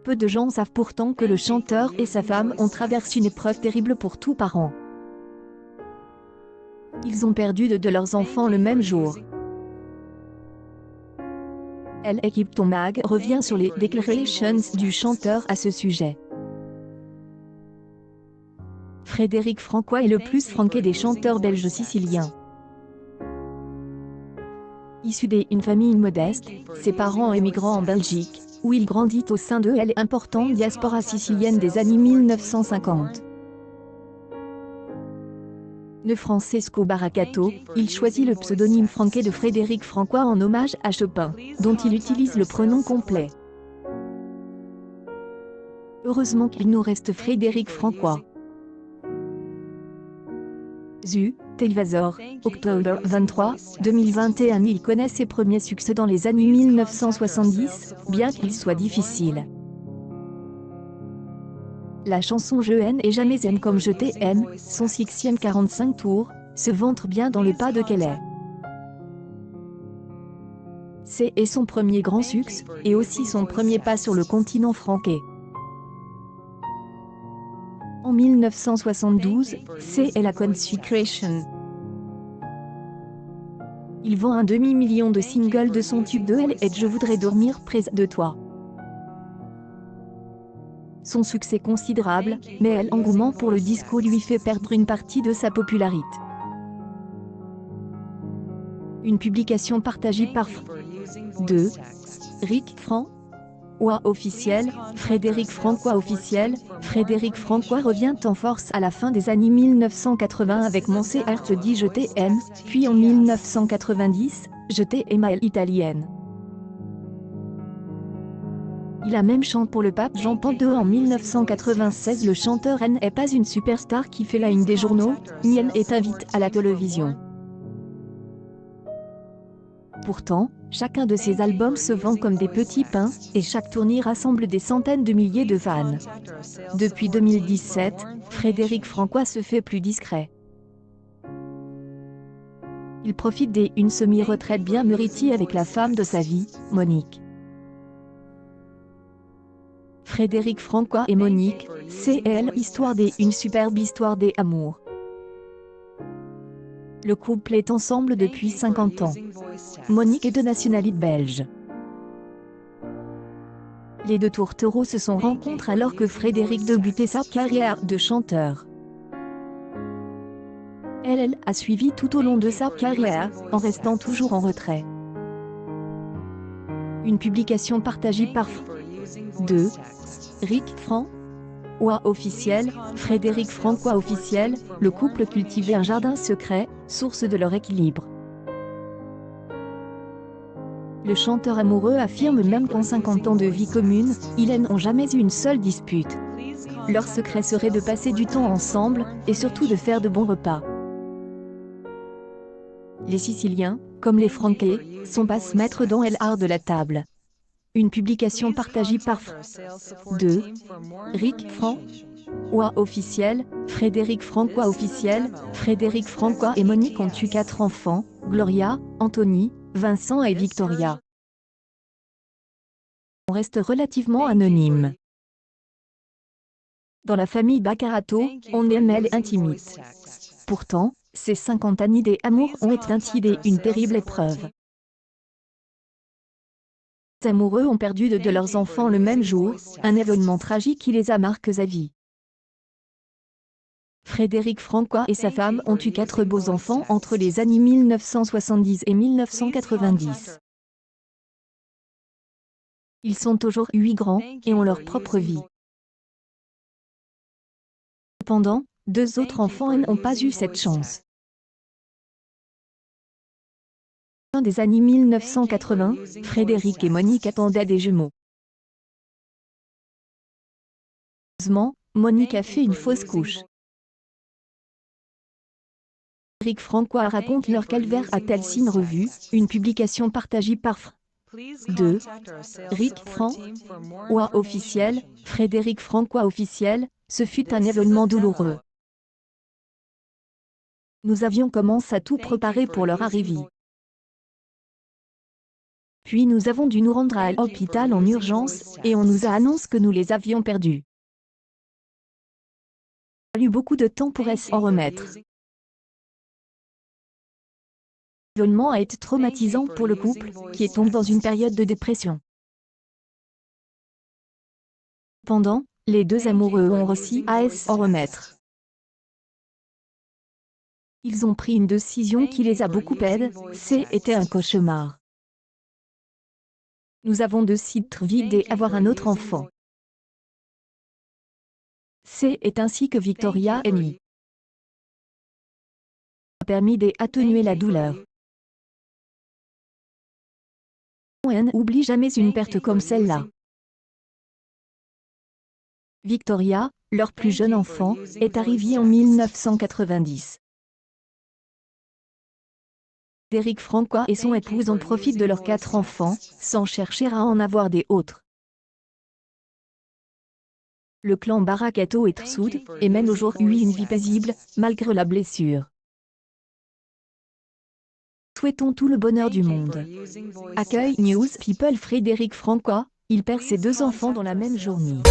Peu de gens savent pourtant que le chanteur et sa femme ont traversé une épreuve terrible pour tout parent. Ils ont perdu deux de leurs enfants le même jour. Elle équipe ton mag revient sur les declarations du chanteur à ce sujet. Frédéric Francois est le plus franqué des chanteurs belges siciliens. Issu d'une famille modeste, ses parents émigrant en Belgique, où il grandit au sein de l'importante diaspora sicilienne des années 1950. De Francesco Baracato, il choisit le pseudonyme franqué de Frédéric Francois en hommage à Chopin, dont il utilise le pronom complet. Heureusement qu'il nous reste Frédéric Francois. Télévisor, octobre 23, 2021. Il connaît ses premiers succès dans les années 1970, bien qu'il soit difficile. La chanson Je haine et jamais aime comme je t'aime, son 6e 45 tours, se vante bien dans le pas de Calais. C'est son premier grand succès, et aussi son premier pas sur le continent franqué. En 1972, c'est la Consecration. Il vend un demi-million de singles de son tube de Elle et Je voudrais dormir près de toi. Son succès considérable, mais l'engouement pour le disco lui fait perdre une partie de sa popularité. Une publication partagée par Rick Francois officiel, Frédéric Francois officiel. Frédéric Francois revient en force à la fin des années 1980 avec Mon CR te dit je t'aime, puis en 1990, Je t'aime à l'italienne. Il a même chanté pour le pape Jean-Paul II en 1996. Le chanteur n'est pas une superstar qui fait la une des journaux, ni est invité à la télévision. Pourtant, chacun de ses albums se vend comme des petits pains, et chaque tournée rassemble des centaines de milliers de fans. Depuis 2017, Frédéric Francois se fait plus discret. Il profite d'une semi-retraite bien méritée avec la femme de sa vie, Monique. Frédéric Francois et Monique, c'est une superbe histoire d'amour. Le couple est ensemble depuis 50 ans. Monique est de nationalité belge. Les deux tourtereaux se sont rencontrés alors que Frédéric débutait sa carrière de chanteur. Elle a suivi tout au long de sa carrière, en restant toujours en retrait. Une publication partagée par Rick Francois officiel, Frédéric Francois officiel. Le couple cultivait un jardin secret, source de leur équilibre. Le chanteur amoureux affirme même qu'en 50 ans de vie commune, ils n'ont jamais eu une seule dispute. Leur secret serait de passer du temps ensemble, et surtout de faire de bons repas. Les Siciliens, comme les Franquais, sont passe-maîtres dans l'art de la table. Une publication partagée par Rick Francois officiel, Frédéric Francois officiel. Frédéric Francois et Monique ont eu 4 enfants, Gloria, Anthony, Vincent et Victoria. On reste relativement anonyme. Dans la famille Baccarato, on aime intimite. Pourtant, ces 50 années d'amour ont été une terrible épreuve. Les amoureux ont perdu deux de leurs enfants le même jour, un événement tragique qui les a marqués à vie. Frédéric Francois et sa femme ont eu 4 beaux enfants entre les années 1970 et 1990. Ils sont aujourd'hui 8 grands, et ont leur propre vie. Cependant, 2 autres enfants n'ont pas eu cette chance. Fin des années 1980, Frédéric et Monique attendaient des jumeaux. Heureusement, Monique a fait une fausse couche. Frédéric Francois raconte leur calvaire à Telsine Revue, une publication partagée par Rick Francois officiel, Frédéric Francois officiel. Ce fut un événement douloureux. Nous avions commencé à tout préparer pour leur arrivée. Puis nous avons dû nous rendre à l'hôpital en urgence, et on nous a annoncé que nous les avions perdus. Il a fallu beaucoup de temps pour s'en remettre. L'événement a été traumatisant pour le couple, qui est tombé dans une période de dépression. Cependant, les deux amoureux ont réussi à s'en remettre. Ils ont pris une décision qui les a beaucoup aidés, c'était un cauchemar. Nous avons décidé de vite d'avoir un autre enfant. C'est ainsi que Victoria est née. A permis d'atténuer la douleur. On n'oublie jamais une perte comme celle-là. Victoria, leur plus jeune enfant, est arrivée en 1990. Frédéric Francois et son épouse en profitent de leurs 4 enfants, sans chercher à en avoir des autres. Le clan Barakato est Tsoud, et mène aujourd'hui une vie paisible, malgré la blessure. Souhaitons tout le bonheur du monde. Accueil News People Frédéric Francois, il perd ses 2 enfants dans la même journée.